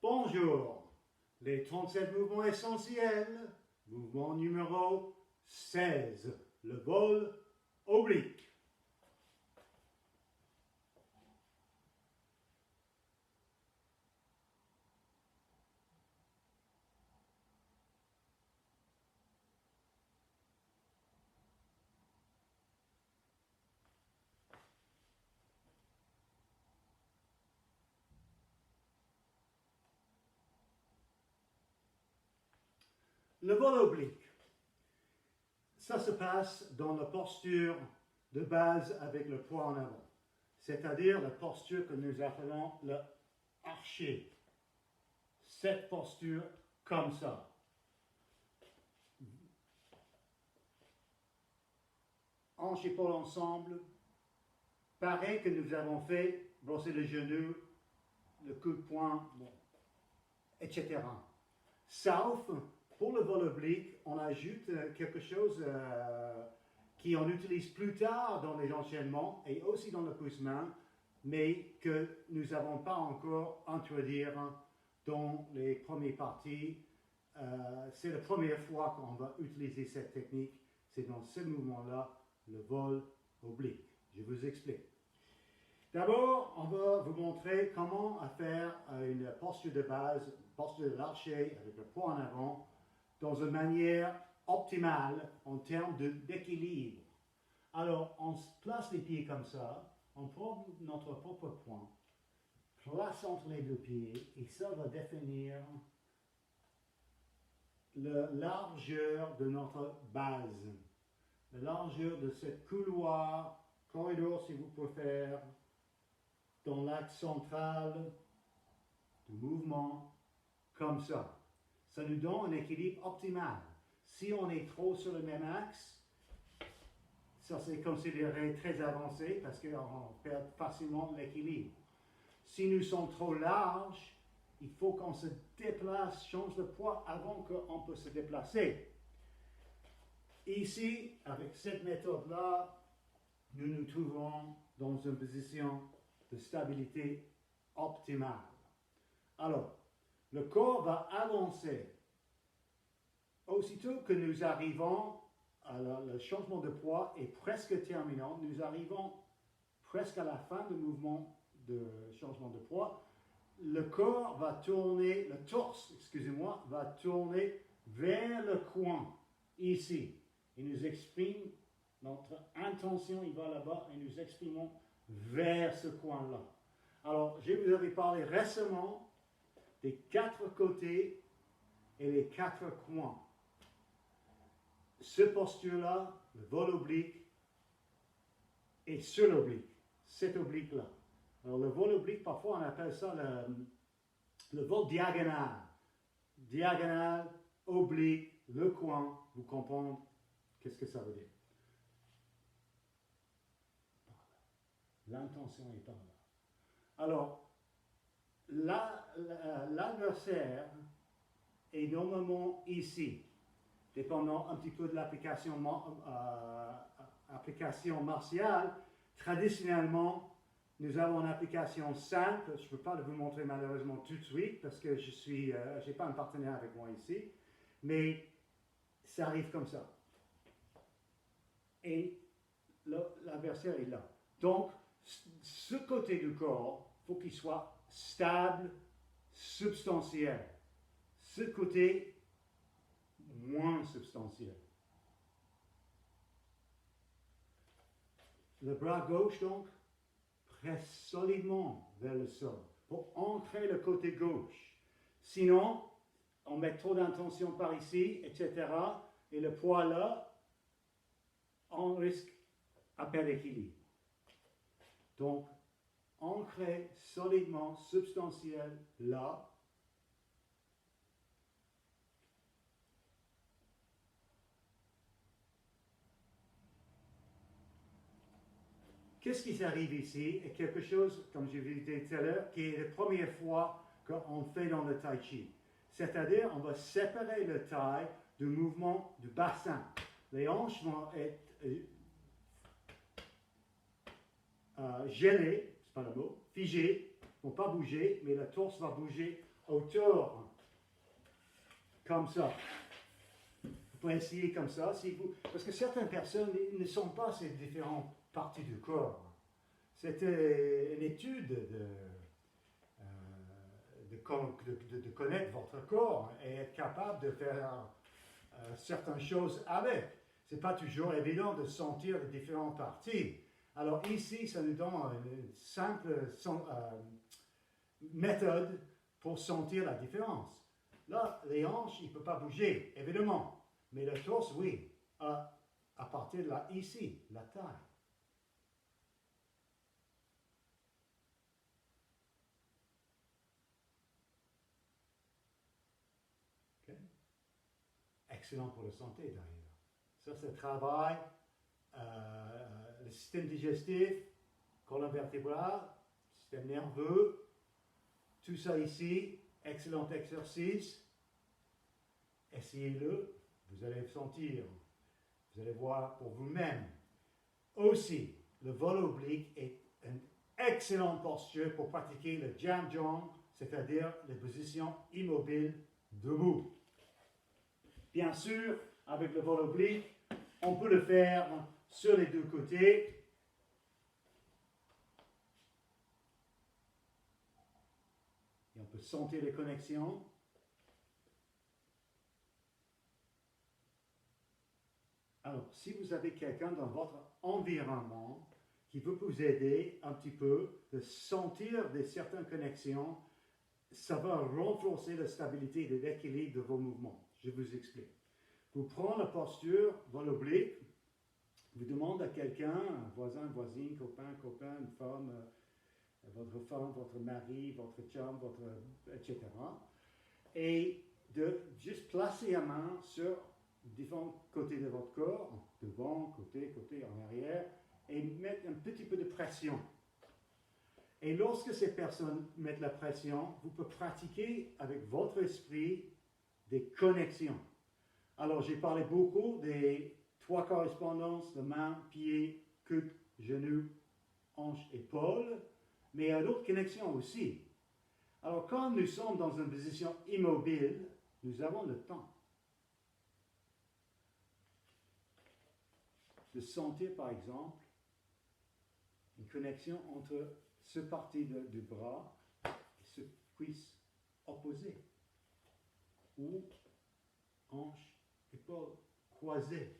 Bonjour, les 37 mouvements essentiels, mouvement numéro 16, le vol oblique. Le vol oblique, ça se passe dans la posture de base avec le poids en avant, c'est-à-dire la posture que nous appelons le archer. Cette posture comme ça. Hanches et épaules ensemble, pareil que nous avons fait, brosser le genou, le coup de poing, bon, etc. Sauf, pour le vol oblique, on ajoute quelque chose qu'on utilise plus tard dans les enchaînements et aussi dans le pouce-main, mais que nous n'avons pas encore introduit dans les premières parties. C'est la première fois qu'on va utiliser cette technique. C'est dans ce mouvement-là, le vol oblique. Je vous explique. D'abord, on va vous montrer comment faire une posture de base, une posture de l'archer avec le poids en avant, dans une manière optimale en termes d'équilibre. Alors, on se place les pieds comme ça, on prend notre propre poing, place entre les deux pieds, et ça va définir la largeur de notre base, la largeur de ce couloir, corridor si vous préférez, dans l'axe central du mouvement, comme ça. Ça nous donne un équilibre optimal. Si on est trop sur le même axe, ça c'est considéré très avancé parce qu'on perd facilement l'équilibre. Si nous sommes trop larges, il faut qu'on se déplace, change de poids avant qu'on peut se déplacer. Ici, avec cette méthode-là, nous nous trouvons dans une position de stabilité optimale. Alors, le corps va avancer. Aussitôt que nous arrivons, le changement de poids est presque terminant, nous arrivons presque à la fin du mouvement de changement de poids, le corps va tourner, le torse, excusez-moi, va tourner vers le coin, ici. Il nous exprime, notre intention, il va là-bas, et nous exprimons vers ce coin-là. Alors, je vous avais parlé récemment des 4 côtés et les 4 coins. Ce posture-là, le vol oblique, est sur l'oblique, cet oblique-là. Alors, le vol oblique, parfois on appelle ça le vol diagonal. Diagonal, oblique, le coin, vous comprenez qu'est-ce que ça veut dire. L'intention est par là. Alors, l'adversaire est normalement ici, dépendant un petit peu de l'application martiale. Traditionnellement, nous avons une application simple. Je ne peux pas vous montrer malheureusement tout de suite parce que je n'ai pas un partenaire avec moi ici, mais ça arrive comme ça. Et l'adversaire est là. Donc, ce côté du corps, il faut qu'il soit stable, substantiel. Ce côté, moins substantiel. Le bras gauche, donc, presse solidement vers le sol pour ancrer le côté gauche. Sinon, on met trop d'intention par ici, etc. Et le poids là, on risque à perdre l'équilibre. Donc, ancrer solidement, substantiel là. Qu'est-ce qui s'arrive ici est quelque chose, comme je vous l'ai dit tout à l'heure, qui est la première fois qu'on fait dans le tai chi. C'est-à-dire, on va séparer le tai du mouvement du bassin. Les hanches vont être gelées, c'est pas le mot, figées, ne vont pas bouger, mais le torse va bouger hauteur, comme ça. Vous pouvez essayer comme ça, si vous, parce que certaines personnes ne sont pas ces différentes parties du corps. C'était une étude de connaître votre corps et être capable de faire certaines choses avec. Ce n'est pas toujours évident de sentir les différentes parties. Alors ici, ça nous donne une simple méthode pour sentir la différence. Là, les hanches, il ne peut pas bouger, évidemment. Mais le torse, oui, à partir de là, ici, la taille. Okay. Excellent pour la santé, d'ailleurs. Ça, c'est le travail, le système digestif, colonne vertébrale, système nerveux, tout ça ici, excellent exercice. Essayez-le, vous allez sentir, vous allez voir pour vous-même. Aussi, le vol oblique est une excellente posture pour pratiquer le jam jong, c'est-à-dire les positions immobiles debout. Bien sûr, avec le vol oblique, on peut le faire sur les deux côtés. Et on peut sentir les connexions. Alors, si vous avez quelqu'un dans votre environnement qui peut vous aider un petit peu de sentir certaines connexions, ça va renforcer la stabilité et l'équilibre de vos mouvements. Je vous explique. Vous prenez la posture, vol oblique, vous demandez à quelqu'un, un voisin, voisine, copain, une femme, votre mari, votre chum, etc. Et de juste placer la main sur différents côtés de votre corps, devant, côté, en arrière, et mettre un petit peu de pression. Et lorsque ces personnes mettent la pression, vous pouvez pratiquer avec votre esprit des connexions. Alors, j'ai parlé beaucoup des 3 correspondances de main, pied, coude, genou, hanche, épaule, mais il y a d'autres connexions aussi. Alors, quand nous sommes dans une position immobile, nous avons le temps de sentir, par exemple, une connexion entre ce parti du bras et ce cuisse opposé, ou hanche, épaule croisée.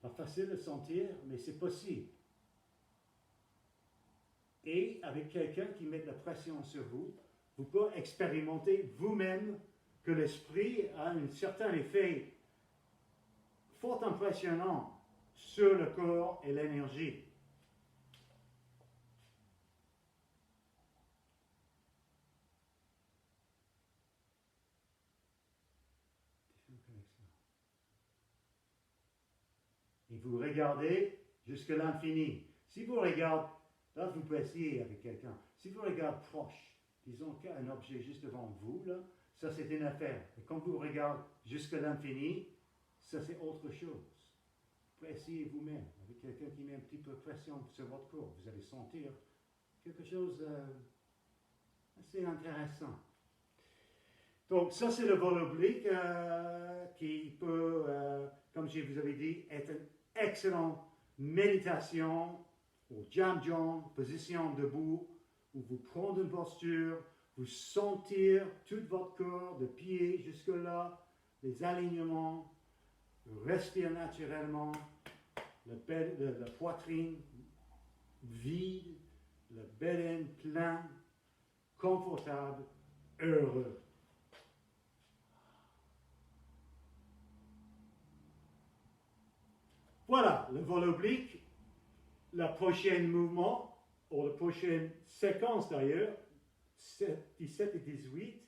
Pas facile de sentir, mais c'est possible. Et avec quelqu'un qui met de la pression sur vous, vous pouvez expérimenter vous-même que l'esprit a un certain effet fort impressionnant sur le corps et l'énergie. Et vous regardez jusqu'à l'infini. Si vous regardez, là vous pouvez essayer avec quelqu'un, si vous regardez proche, disons qu'il y a un objet juste devant vous, là, ça c'est une affaire. Et quand vous regardez jusqu'à l'infini, ça c'est autre chose. Vous pouvez essayer vous-même, avec quelqu'un qui met un petit peu de pression sur votre corps. Vous allez sentir quelque chose assez intéressant. Donc ça c'est le vol oblique qui peut, comme je vous avais dit, être une excellente méditation au jam jong, position debout, où vous prenez une posture, vous sentir tout votre corps, de pied jusque là, les alignements, respire naturellement, la poitrine vide, le béden plein, confortable, heureux. Voilà, le vol oblique, le prochain mouvement, ou la prochaine séquence d'ailleurs, 17 et 18,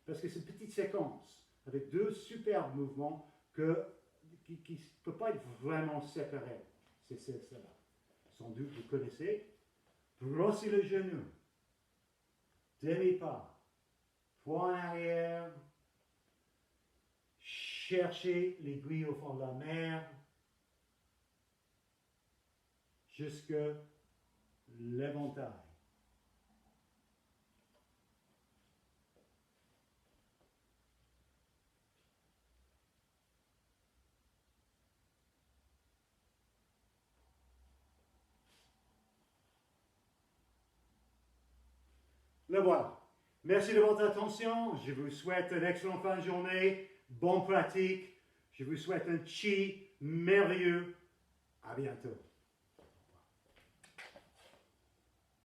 parce que c'est une petite séquence, avec 2 superbes mouvements qui ne peuvent pas être vraiment séparés. C'est cela. Sans doute vous connaissez. Brossez le genou, demi-pas, poing en arrière, cherchez l'aiguille au fond de la mer, jusque l'éventail. Le voilà. Merci de votre attention. Je vous souhaite une excellente fin de journée. Bonne pratique. Je vous souhaite un chi merveilleux. À bientôt.